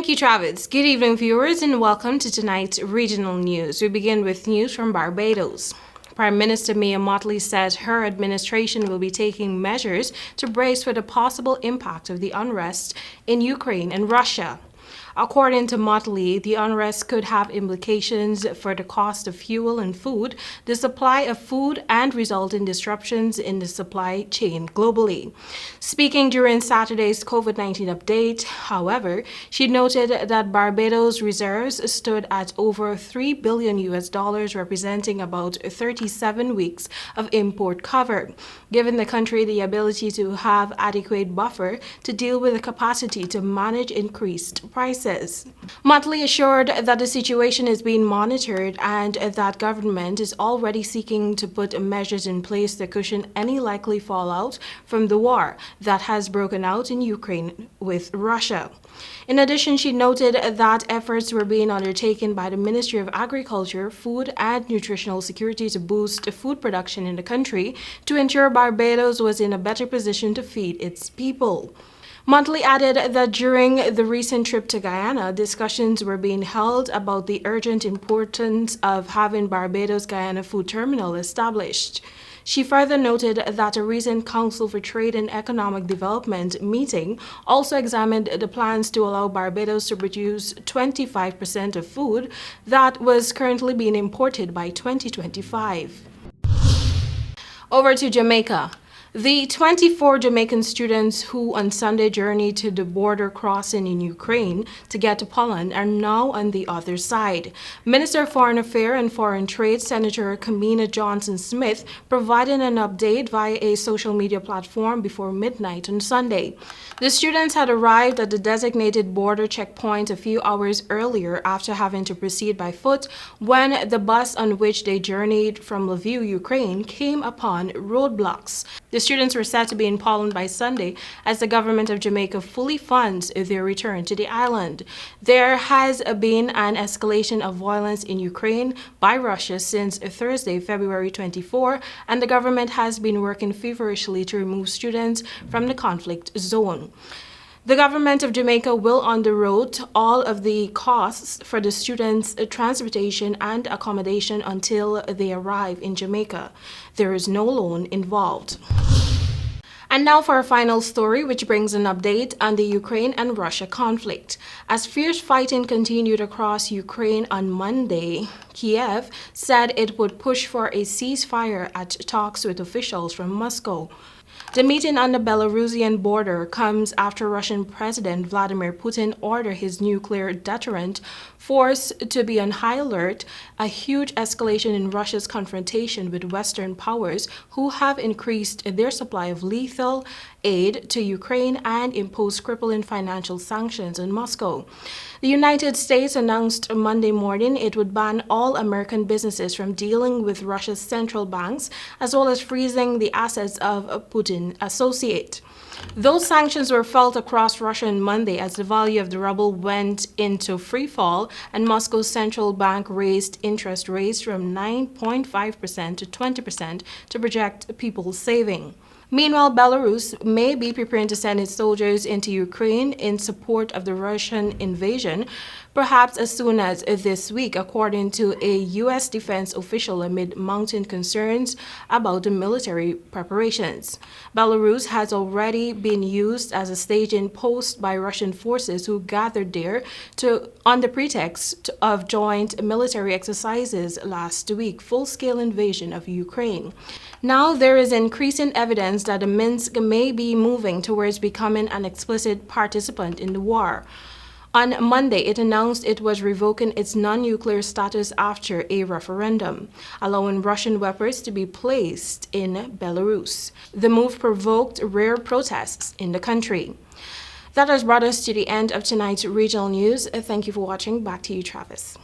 Thank you, Travis. Good evening, viewers, and welcome to tonight's regional news. We begin with news from Barbados. Prime Minister Mia Mottley said her administration will be taking measures to brace for the possible impact of the unrest in Ukraine and Russia. According to Mottley, the unrest could have implications for the cost of fuel and food, the supply of food, and result in disruptions in the supply chain globally. Speaking during Saturday's COVID-19 update, however, she noted that Barbados' reserves stood at over $3 billion, representing about 37 weeks of import cover, giving the country the ability to have adequate buffer to deal with the capacity to manage increased prices. Mottley assured that the situation is being monitored and that government is already seeking to put measures in place to cushion any likely fallout from the war that has broken out in Ukraine with Russia. In addition, she noted that efforts were being undertaken by the Ministry of Agriculture, Food and Nutritional Security to boost food production in the country to ensure Barbados was in a better position to feed its people. Mottley added that during the recent trip to Guyana, discussions were being held about the urgent importance of having Barbados-Guyana Food Terminal established. She further noted that a recent Council for Trade and Economic Development meeting also examined the plans to allow Barbados to produce 25% of food that was currently being imported by 2025. Over to Jamaica. The 24 Jamaican students who on Sunday journeyed to the border crossing in Ukraine to get to Poland are now on the other side. Minister of Foreign Affairs and Foreign Trade, Senator Kamina Johnson-Smith, provided an update via a social media platform before midnight on Sunday. The students had arrived at the designated border checkpoint a few hours earlier after having to proceed by foot when the bus on which they journeyed from Lviv, Ukraine, came upon roadblocks. The students were set to be in Poland by Sunday as the government of Jamaica fully funds their return to the island. There has been an escalation of violence in Ukraine by Russia since Thursday, February 24, and the government has been working feverishly to remove students from the conflict zone. The government of Jamaica will underwrite all of the costs for the students' transportation and accommodation until they arrive in Jamaica. There is no loan involved. And now for our final story, which brings an update on the Ukraine and Russia conflict. As fierce fighting continued across Ukraine on Monday, Kiev said it would push for a ceasefire at talks with officials from Moscow. The meeting on the Belarusian border comes after Russian President Vladimir Putin ordered his nuclear deterrent force to be on high alert, a huge escalation in Russia's confrontation with Western powers who have increased their supply of lethal aid to Ukraine and imposed crippling financial sanctions on Moscow. The United States announced Monday morning it would ban all American businesses from dealing with Russia's central banks, as well as freezing the assets of Putin associate. Those sanctions were felt across Russia on Monday as the value of the ruble went into free fall and Moscow's central bank raised interest rates from 9.5% to 20% to project people's saving. Meanwhile, Belarus may be preparing to send its soldiers into Ukraine in support of the Russian invasion, perhaps as soon as this week, according to a U.S. defense official amid mounting concerns about the military preparations. Belarus has already been used as a staging post by Russian forces who gathered there on the pretext of joint military exercises last week, full-scale invasion of Ukraine. Now there is increasing evidence that Minsk may be moving towards becoming an explicit participant in the war. On Monday, it announced it was revoking its non-nuclear status after a referendum, allowing Russian weapons to be placed in Belarus. The move provoked rare protests in the country. That has brought us to the end of tonight's regional news. Thank you for watching. Back to you, Travis.